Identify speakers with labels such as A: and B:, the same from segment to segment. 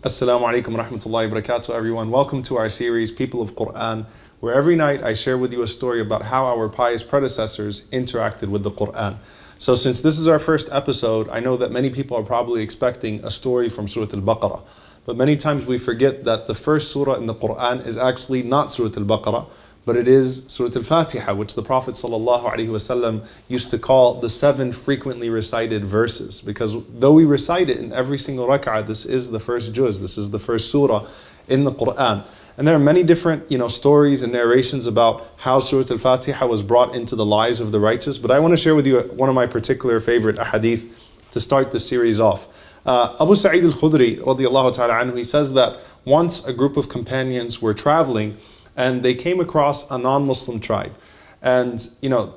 A: Assalamu alaikum wa rahmatullahi wa barakatuh, everyone. Welcome to our series, People of Quran, where every night I share with you a story about how our pious predecessors interacted with the Quran. So since this is our first episode, I know that many people are probably expecting a story from Surah Al-Baqarah. But many times we forget that the first surah in the Quran is actually not Surah Al-Baqarah, but it is Surah Al-Fatihah, which the Prophet ﷺ used to call the 7 frequently recited verses. Because though we recite it in every single rak'ah, this is the first juz, this is the first surah in the Quran. And there are many different stories and narrations about how Surah Al-Fatihah was brought into the lives of the righteous. But I want to share with you one of my particular favorite ahadith to start the series off. Abu Sa'id al-Khudri, radiallahu ta'ala anhu, he says that once a group of companions were traveling and they came across a non-Muslim tribe. And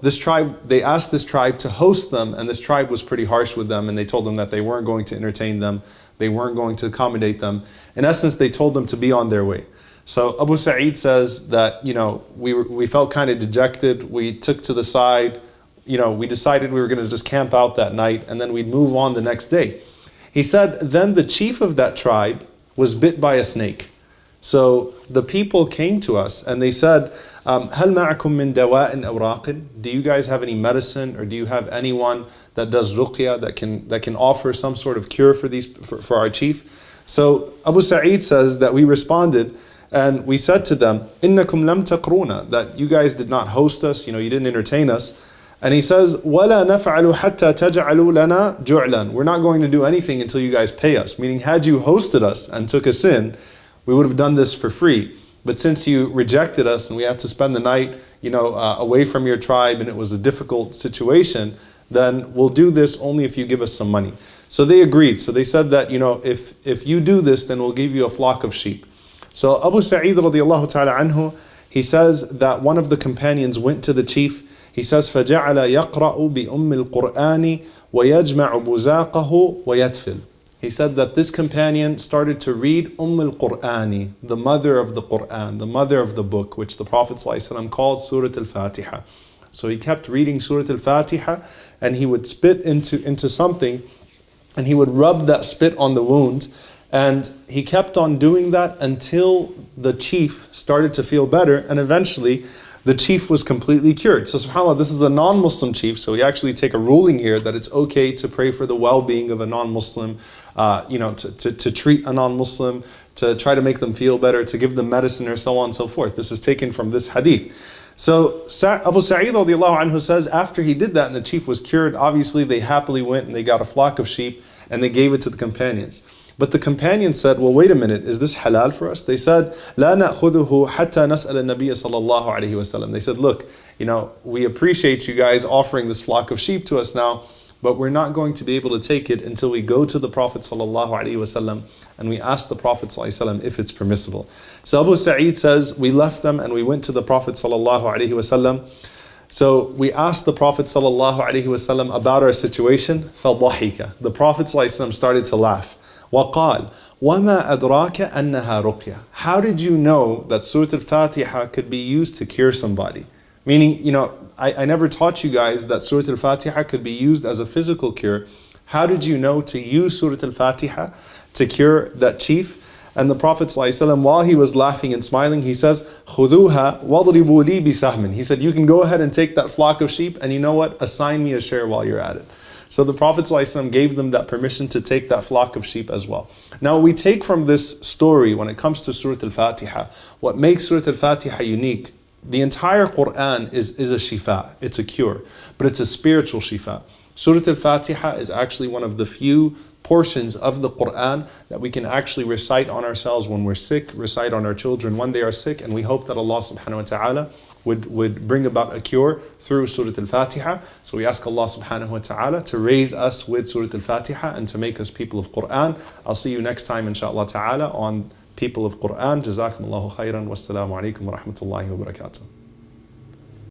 A: this tribe, they asked this tribe to host them, and this tribe was pretty harsh with them, and they told them that they weren't going to entertain them, they weren't going to accommodate them. In essence, they told them to be on their way. So Abu Sa'id says that, we felt kind of dejected. We took to the side, we decided we were going to just camp out that night, and then we'd move on the next day. He said, then the chief of that tribe was bit by a snake. So the people came to us and they said, هَلْ مَعَكُم مِّن دَوَاءٍ أَوْ رَاقٍ? Do you guys have any medicine, or do you have anyone that does ruqya, that can offer some sort of cure for our chief? So Abu Sa'id says that we responded and we said to them, إِنَّكُمْ لَمْ تَقْرُونَ, that you guys did not host us, you didn't entertain us. And he says, وَلَا نَفْعَلُ حَتَّى تَجْعَلُوا لَنَا جُعْلًا. We're not going to do anything until you guys pay us. Meaning, had you hosted us and took us in, we would have done this for free. But since you rejected us and we had to spend the night, away from your tribe, and it was a difficult situation, then we'll do this only if you give us some money. So they agreed. So they said that, if you do this, then we'll give you a flock of sheep. So Abu Sa'id radiallahu ta'ala anhu, he says that one of the companions went to the chief. He says, فَجَعَلَ يَقْرَأُ بِأُمِّ الْقُرْآنِ وَيَجْمَعُ بُزَاقَهُ وَيَتْفِلُ. He said that this companion started to read al-Qur'ani, the mother of the Qur'an, the mother of the book, which the Prophet ﷺ called Surah Al-Fatihah. So he kept reading Surah Al-Fatihah, and he would spit into something, and he would rub that spit on the wound, and he kept on doing that until the chief started to feel better, and eventually the chief was completely cured. So subhanAllah, this is a non-Muslim chief, so we actually take a ruling here that it's okay to pray for the well-being of a non-Muslim, to treat a non-Muslim, to try to make them feel better, to give them medicine, or so on and so forth. This is taken from this hadith. So Abu Sa'id radiallahu anhu says, after he did that and the chief was cured, obviously they happily went and they got a flock of sheep and they gave it to the companions. But the companions said, well, wait a minute, is this halal for us? They said, لا نأخذه حتى نسأل النبي صلى الله عليه وسلم. They said, look, we appreciate you guys offering this flock of sheep to us now, but we're not going to be able to take it until we go to the Prophet sallallahu alaihi wasallam and we ask the Prophet sallallahu alaihi wasallam if it's permissible. So Abu Sa'id says, we left them and we went to the Prophet sallallahu alaihi wasallam. So we asked the Prophet sallallahu alaihi wasallam about our situation. فَضَحِكَ. The Prophet sallallahu alaihi wasallam started to laugh. وَقَالْ وَمَا أَدْرَاكَ أَنَّهَا رُقْيَةٌ. How did you know that Surah Al-Fatihah could be used to cure somebody? Meaning, I never taught you guys that Surah Al-Fatihah could be used as a physical cure. How did you know to use Surah Al-Fatihah to cure that chief? And the Prophet ﷺ, while he was laughing and smiling, he says, خُذُوهَا وَضْرِبُوا لِي بِسَهْمٍ. He said, you can go ahead and take that flock of sheep, and you know what? Assign me a share while you're at it. So the Prophet ﷺ gave them that permission to take that flock of sheep as well. Now we take from this story, when it comes to Surah Al-Fatihah, what makes Surah Al-Fatihah unique. The entire Quran is a shefa, it's a cure, but it's a spiritual shefa. Surah Al-Fatihah is actually one of the few portions of the Quran that we can actually recite on ourselves when we're sick, recite on our children when they are sick, and we hope that Allah subhanahu wa ta'ala would bring about a cure through Surah Al-Fatihah. So we ask Allah subhanahu wa ta'ala to raise us with Surah Al-Fatihah and to make us people of Quran. I'll see you next time inshaAllah ta'ala on People of Quran. Jazakumullahu khairan. Wassalamu alaikum wa rahmatullahi wa barakatuh.